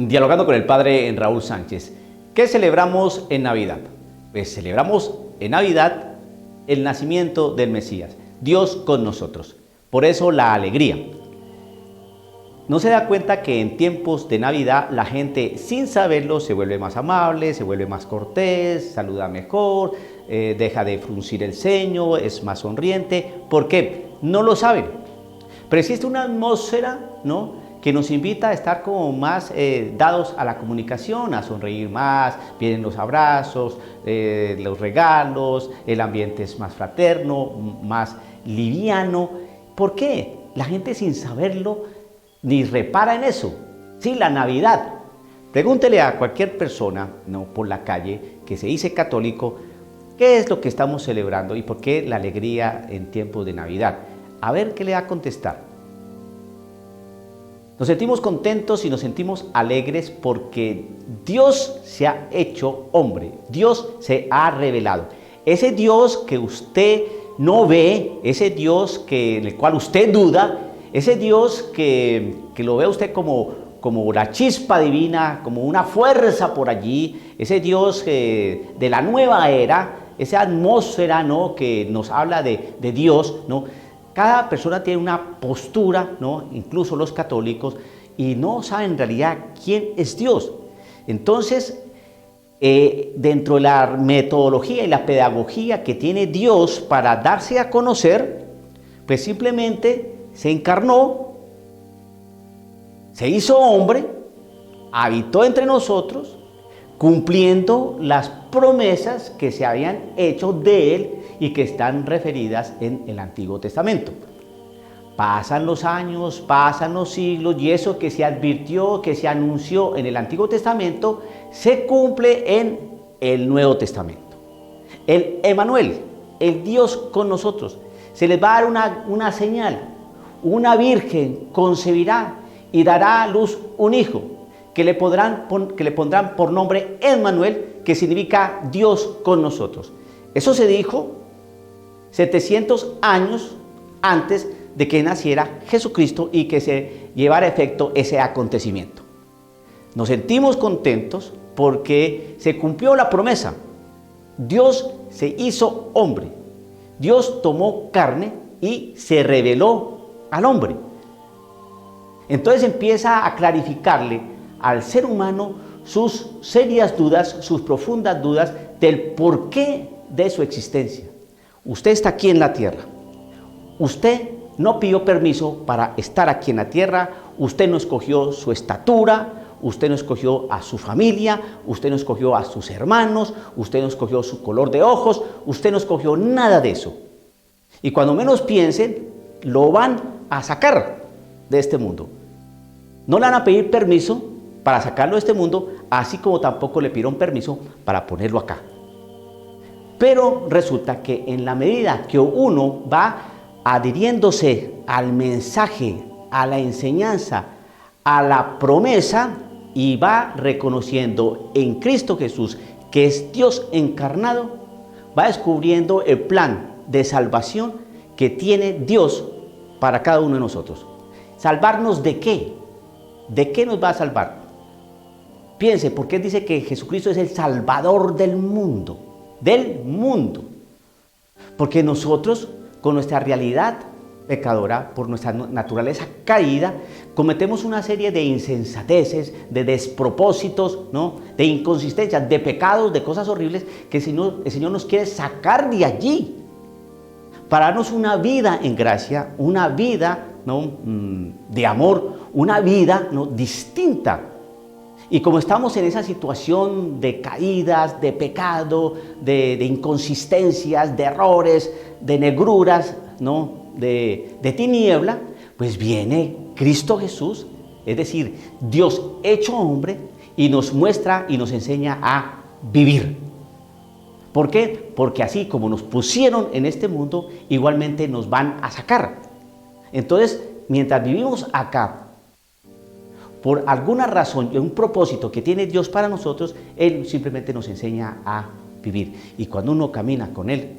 Dialogando con el padre Raúl Sánchez. ¿Qué celebramos en Navidad? Pues celebramos en Navidad el nacimiento del Mesías, Dios con nosotros. Por eso la alegría. ¿No se da cuenta que en tiempos de Navidad la gente, sin saberlo, se vuelve más amable, se vuelve más cortés, saluda mejor, deja de fruncir el ceño, es más sonriente? ¿Por qué? No lo saben. Pero existe una atmósfera, ¿no?, que nos invita a estar como más dados a la comunicación, a sonreír más, vienen los abrazos, los regalos, el ambiente es más fraterno, más liviano. ¿Por qué? La gente sin saberlo ni repara en eso. Sí, la Navidad. Pregúntele a cualquier persona, ¿no?, por la calle que se dice católico, ¿qué es lo que estamos celebrando y por qué la alegría en tiempos de Navidad? A ver qué le va a contestar. Nos sentimos contentos y nos sentimos alegres porque Dios se ha hecho hombre, Dios se ha revelado. Ese Dios que usted no ve, ese Dios en el cual usted duda, ese Dios que lo ve usted como la chispa divina, como una fuerza por allí, ese Dios de la nueva era, esa atmósfera, ¿no?, que nos habla de Dios, ¿no? Cada persona tiene una postura, ¿no?, incluso los católicos, y no saben en realidad quién es Dios. Entonces, dentro de la metodología y la pedagogía que tiene Dios para darse a conocer, pues simplemente se encarnó, se hizo hombre, habitó entre nosotros, cumpliendo las promesas que se habían hecho de él y que están referidas en el Antiguo Testamento. Pasan los años, pasan los siglos y eso que se advirtió, que se anunció en el Antiguo Testamento, se cumple en el Nuevo Testamento. El Emmanuel, el Dios con nosotros, se les va a dar una señal. Una virgen concebirá y dará a luz un hijo que le pondrán por nombre Emmanuel, que significa Dios con nosotros. Eso se dijo 700 años antes de que naciera Jesucristo y que se llevara a efecto ese acontecimiento. Nos sentimos contentos porque se cumplió la promesa. Dios se hizo hombre. Dios tomó carne y se reveló al hombre. Entonces empieza a clarificarle al ser humano sus serias dudas, sus profundas dudas del porqué de su existencia. Usted está aquí en la tierra. Usted no pidió permiso para estar aquí en la tierra. Usted no escogió su estatura. Usted no escogió a su familia. Usted no escogió a sus hermanos. Usted no escogió su color de ojos. Usted no escogió nada de eso. Y cuando menos piensen, lo van a sacar de este mundo. No le van a pedir permiso para sacarlo de este mundo, así como tampoco le pidieron permiso para ponerlo acá. Pero resulta que en la medida que uno va adhiriéndose al mensaje, a la enseñanza, a la promesa, y va reconociendo en Cristo Jesús que es Dios encarnado, va descubriendo el plan de salvación que tiene Dios para cada uno de nosotros. ¿Salvarnos de qué? ¿De qué nos va a salvar? Piense, ¿por qué dice que Jesucristo es el Salvador del mundo? Del mundo. Porque nosotros, con nuestra realidad pecadora, por nuestra naturaleza caída, cometemos una serie de insensateces, de despropósitos, ¿no?, de inconsistencias, de pecados, de cosas horribles que el Señor nos quiere sacar de allí para darnos una vida en gracia, una vida, ¿no?, de amor, una vida, ¿no?, distinta. Y como estamos en esa situación de caídas, de pecado, de inconsistencias, de errores, de negruras, ¿no?, de tiniebla, pues viene Cristo Jesús, es decir, Dios hecho hombre, y nos muestra y nos enseña a vivir. ¿Por qué? Porque así como nos pusieron en este mundo, igualmente nos van a sacar. Entonces, mientras vivimos acá, por alguna razón y un propósito que tiene Dios para nosotros, Él simplemente nos enseña a vivir. Y cuando uno camina con Él,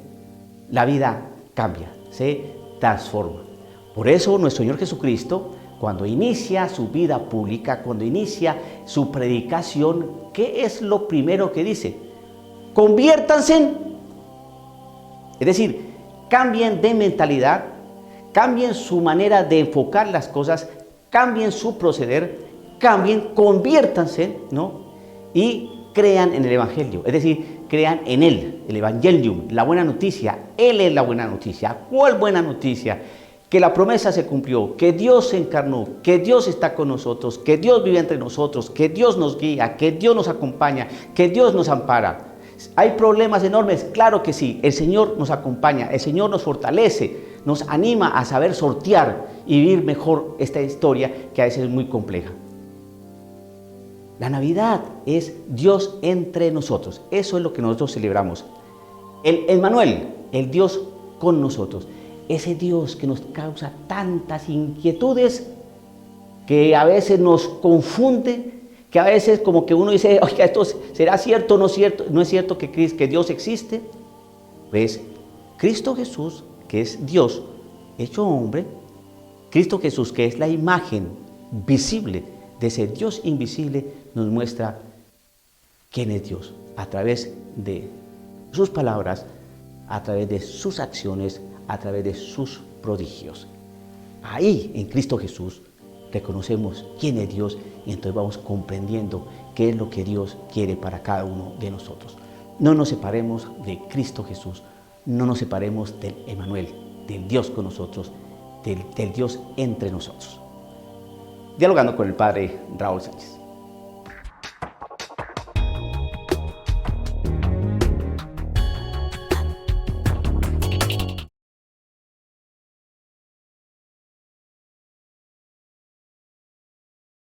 la vida cambia, se transforma. Por eso nuestro Señor Jesucristo cuando inicia su vida pública, cuando inicia su predicación, ¿qué es lo primero que dice? Conviértanse, es decir, cambien de mentalidad, cambien su manera de enfocar las cosas, cambien su proceder, cambien, conviértanse, ¿no? Y crean en el Evangelio, es decir, crean en Él, el Evangelium, la buena noticia. Él es la buena noticia. ¿Cuál buena noticia? Que la promesa se cumplió, que Dios se encarnó, que Dios está con nosotros, que Dios vive entre nosotros, que Dios nos guía, que Dios nos acompaña, que Dios nos ampara. ¿Hay problemas enormes? Claro que sí. El Señor nos acompaña, el Señor nos fortalece, nos anima a saber sortear y vivir mejor esta historia que a veces es muy compleja. La Navidad es Dios entre nosotros. Eso es lo que nosotros celebramos. El Emmanuel, el Dios con nosotros. Ese Dios que nos causa tantas inquietudes, que a veces nos confunde, que a veces como que uno dice, oiga, ¿esto será cierto o no cierto? ¿No es cierto que Dios existe? Pues Cristo Jesús, que es Dios hecho hombre, Cristo Jesús, que es la imagen visible de ese Dios invisible, nos muestra quién es Dios a través de sus palabras, a través de sus acciones, a través de sus prodigios. Ahí, en Cristo Jesús, reconocemos quién es Dios y entonces vamos comprendiendo qué es lo que Dios quiere para cada uno de nosotros. No nos separemos de Cristo Jesús, no nos separemos del Emmanuel, del Dios con nosotros, del Dios entre nosotros. Dialogando con el Padre Raúl Sánchez.